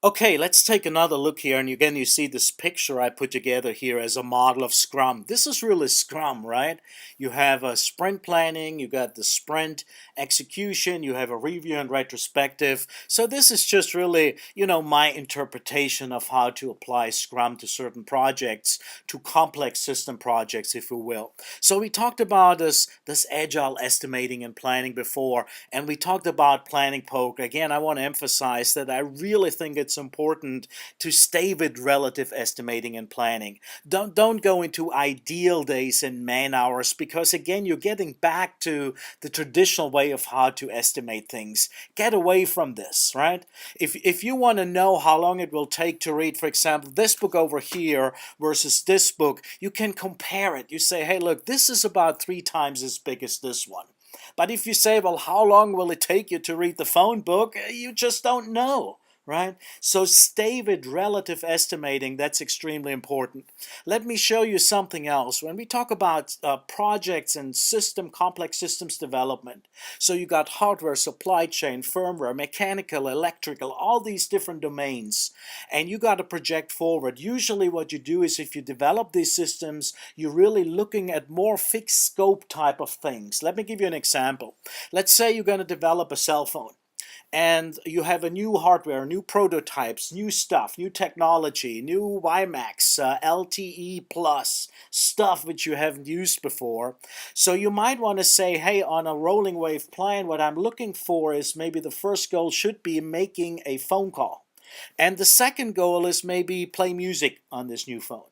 Okay, let's take another look here. And again, you see this picture I put together here as a model of Scrum. This is really Scrum, right? You have a sprint planning, you got the sprint execution, you have a review and retrospective. So this is just really, my interpretation of how to apply Scrum to certain projects, to complex system projects, if you will. So we talked about this agile estimating and planning before, and we talked about planning poke. Again, I want to emphasize that I really think it's important to stay with relative estimating and planning. Don't go into ideal days and man hours, because again, you're getting back to the traditional way of how to estimate things. Get away from this, right? If you want to know how long it will take to read, for example, this book over here versus this book, you can compare it. You say, hey, look, this is about 3 times as big as this one. But if you say, well, how long will it take you to read the phone book? You just don't know, right? So stay with relative estimating. That's extremely important. Let me show you something else. When we talk about projects and complex systems development, so you got hardware, supply chain, firmware, mechanical, electrical, all these different domains, and you got to project forward. Usually what you do is, if you develop these systems, you're really looking at more fixed scope type of things. Let me give you an example. Let's say you're going to develop a cell phone, and you have a new hardware, new prototypes, new stuff, new technology, new WiMAX, LTE plus stuff which you haven't used before. So you might want to say, hey, on a rolling wave plan, what I'm looking for is, maybe the first goal should be making a phone call. And the second goal is maybe play music on this new phone.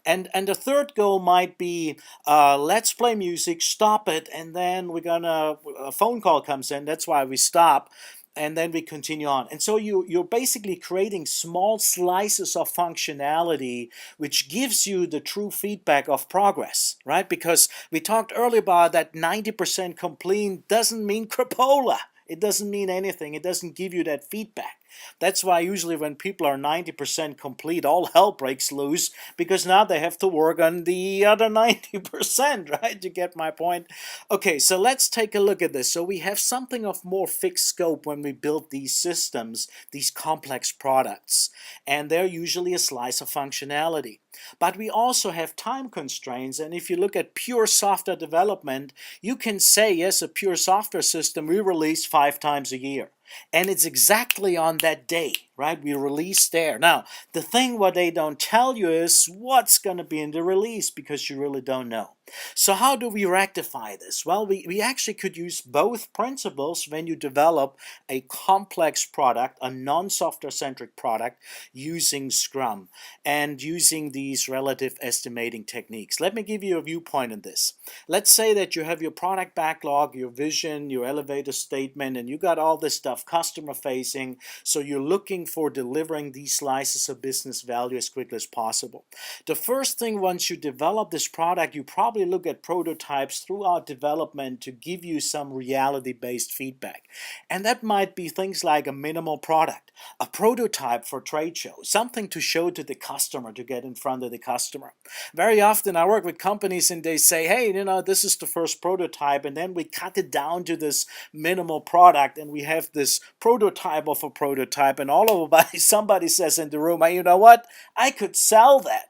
And the third goal might be, let's play music, stop it, and then a phone call comes in. That's why we stop, and then we continue on. And so you're basically creating small slices of functionality, which gives you the true feedback of progress, right? Because we talked earlier about that 90% complete doesn't mean crapola. It doesn't mean anything. It doesn't give you that feedback. That's why usually when people are 90% complete, all hell breaks loose, because now they have to work on the other 90%, right? You get my point? Okay, so let's take a look at this. So we have something of more fixed scope when we build these systems, these complex products, and they're usually a slice of functionality. But we also have time constraints, and if you look at pure software development, you can say, yes, a pure software system we release 5 times a year. And it's exactly on that day, right? We release there. Now, the thing what they don't tell you is what's going to be in the release, because you really don't know. So how do we rectify this? Well, we actually could use both principles when you develop a complex product, a non-software centric product, using Scrum and using these relative estimating techniques. Let me give you a viewpoint on this. Let's say that you have your product backlog, your vision, your elevator statement, and you got all this stuff customer facing. So you're looking for delivering these slices of business value as quickly as possible. The first thing, once you develop this product, you probably look at prototypes throughout development to give you some reality-based feedback. And that might be things like a minimal product, a prototype for trade shows, something to show to the customer, to get in front of the customer. Very often I work with companies and they say, hey, this is the first prototype, and then we cut it down to this minimal product, and we have this prototype of a prototype, and all of a sudden somebody says in the room, hey, you know what? I could sell that.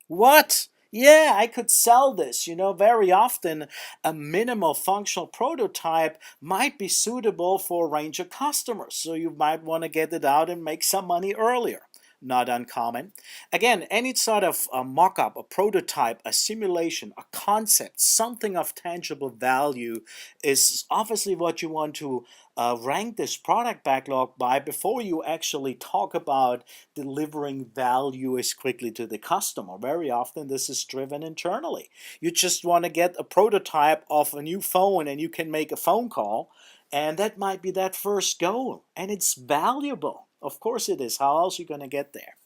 What? Yeah, I could sell this. Very often a minimal functional prototype might be suitable for a range of customers. So you might want to get it out and make some money earlier. Not uncommon. Again, any sort of a mock-up, a prototype, a simulation, a concept, something of tangible value is obviously what you want to rank this product backlog by before you actually talk about delivering value as quickly to the customer. Very often this is driven internally. You just want to get a prototype of a new phone and you can make a phone call, and that might be that first goal, and it's valuable. Of course it is. How else are you going to get there?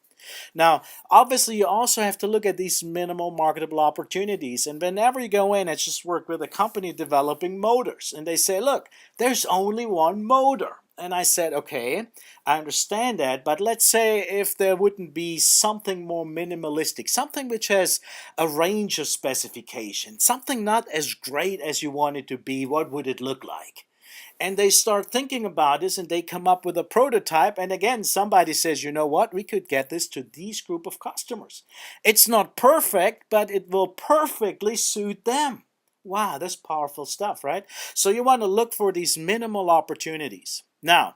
Now, obviously, you also have to look at these minimal marketable opportunities. And whenever you go in, I just work with a company developing motors. And they say, look, there's only one motor. And I said, okay, I understand that. But let's say if there wouldn't be something more minimalistic, something which has a range of specifications, something not as great as you want it to be, what would it look like? And they start thinking about this and they come up with a prototype. And again, somebody says, you know what, we could get this to these group of customers. It's not perfect, but it will perfectly suit them. Wow, that's powerful stuff, right? So you want to look for these minimal opportunities. Now,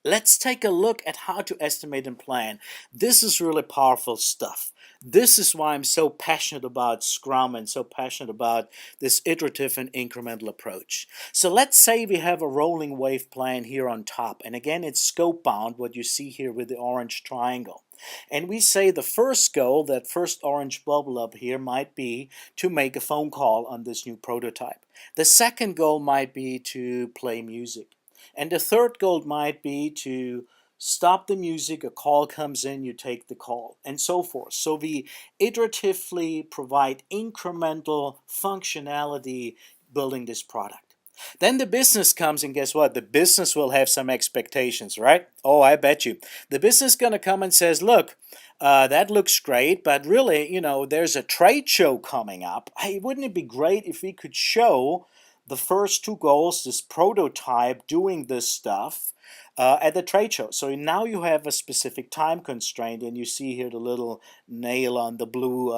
let's take a look at how to estimate and plan. This is really powerful stuff. This is why I'm so passionate about Scrum and so passionate about this iterative and incremental approach. So let's say we have a rolling wave plan here on top. And again, it's scope bound, what you see here with the orange triangle. And we say the first goal, that first orange bubble up here, might be to make a phone call on this new prototype. The second goal might be to play music. And the third goal might be to stop the music, a call comes in, you take the call, and so forth. So we iteratively provide incremental functionality building this product. Then the business comes, and guess what? The business will have some expectations, right? Oh, I bet you. The business is going to come and says, look, that looks great, but really, there's a trade show coming up. Hey, wouldn't it be great if we could show the first two goals, this prototype doing this stuff at the trade show? So now you have a specific time constraint, and you see here the little nail on the blue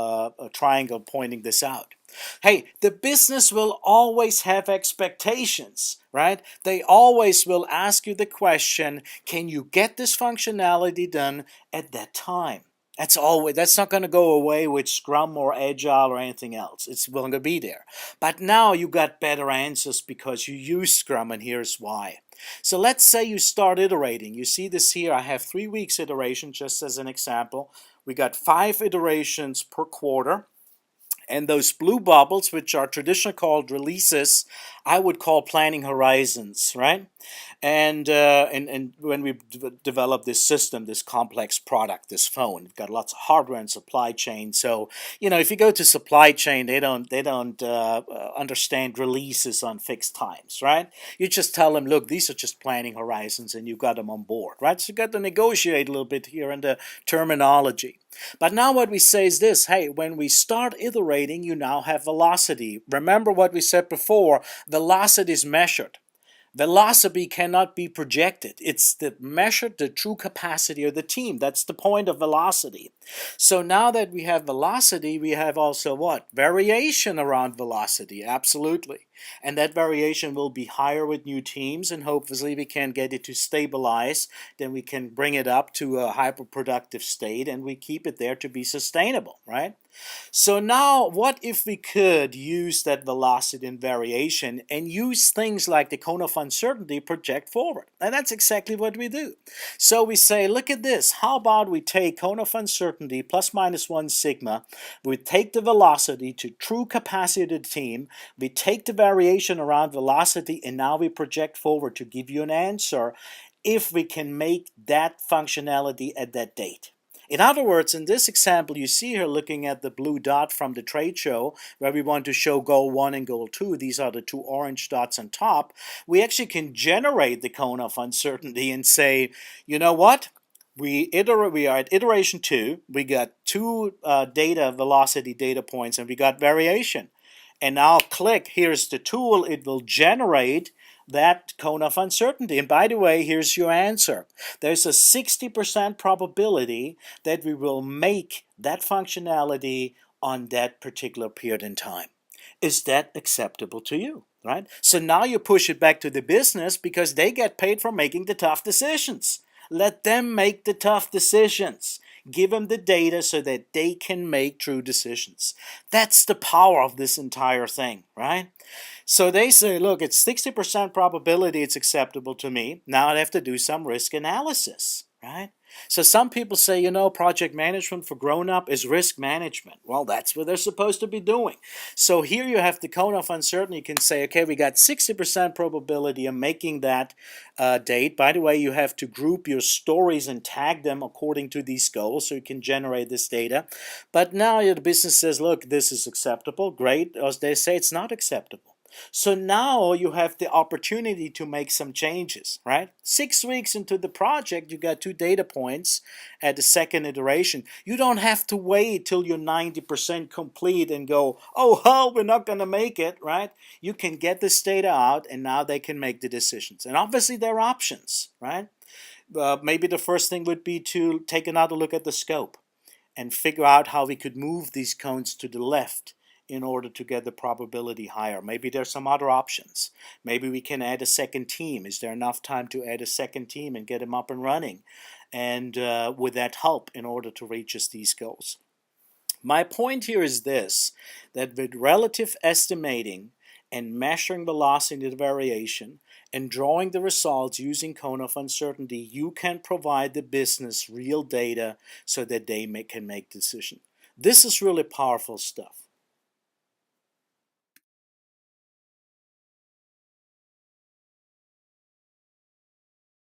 triangle pointing this out. Hey, the business will always have expectations, right? They always will ask you the question, can you get this functionality done at that time? That's not going to go away with Scrum or Agile or anything else. It's going to be there. But now you got better answers because you use Scrum, and here's why. So let's say you start iterating. You see this here. I have 3 weeks iteration just as an example. We got 5 iterations per quarter. And those blue bubbles, which are traditionally called releases, I would call planning horizons, right? And when we develop this system, this complex product, this phone, it's got lots of hardware and supply chain. So if you go to supply chain, they don't understand releases on fixed times, right? You just tell them, look, these are just planning horizons, and you got them on board, right? So you got to negotiate a little bit here in the terminology. But now what we say is this, hey, when we start iterating, you now have velocity. Remember what we said before, velocity is measured. Velocity cannot be projected. It's measured the true capacity of the team. That's the point of velocity. So now that we have velocity, we have also what? Variation around velocity, absolutely. And that variation will be higher with new teams, and hopefully we can get it to stabilize. Then we can bring it up to a hyper-productive state, and we keep it there to be sustainable, right? So now, what if we could use that velocity and variation and use things like the cone of uncertainty project forward? And that's exactly what we do. So we say, look at this. How about we take cone of uncertainty plus minus 1 sigma. We take the velocity to true capacity of the team. We take the variation around velocity, and now we project forward to give you an answer if we can make that functionality at that date. In other words, in this example, you see here looking at the blue dot from the trade show where we want to show goal 1 and goal 2. These are the 2 orange dots on top. We actually can generate the cone of uncertainty and say, you know what? We are at iteration 2. We got 2 velocity data points, and we got variation. And now click, here's the tool. It will generate that cone of uncertainty. And by the way, here's your answer. There's a 60% probability that we will make that functionality on that particular period in time. Is that acceptable to you? Right? So now you push it back to the business because they get paid for making the tough decisions. Let them make the tough decisions. Give them the data so that they can make true decisions. That's the power of this entire thing, right? So they say, look, it's 60% probability it's acceptable to me. Now I have to do some risk analysis, right? So some people say, project management for grown-up is risk management. Well, that's what they're supposed to be doing. So here you have the cone of uncertainty. You can say, okay, we got 60% probability of making that date. By the way, you have to group your stories and tag them according to these goals so you can generate this data. But now the business says, look, this is acceptable. Great. Or they say it's not acceptable. So now you have the opportunity to make some changes, right? 6 weeks into the project, you got 2 data points at the second iteration. You don't have to wait till you're 90% complete and go, oh, hell, we're not going to make it, right? You can get this data out and now they can make the decisions. And obviously there are options, right? Maybe the first thing would be to take another look at the scope and figure out how we could move these cones to the left in order to get the probability higher. Maybe there's some other options. Maybe we can add a second team. Is there enough time to add a second team and get them up and running? And with that help in order to reach us these goals. My point here is this, that with relative estimating and measuring velocity of variation and drawing the results using cone of uncertainty, you can provide the business real data so that they can make decisions. This is really powerful stuff.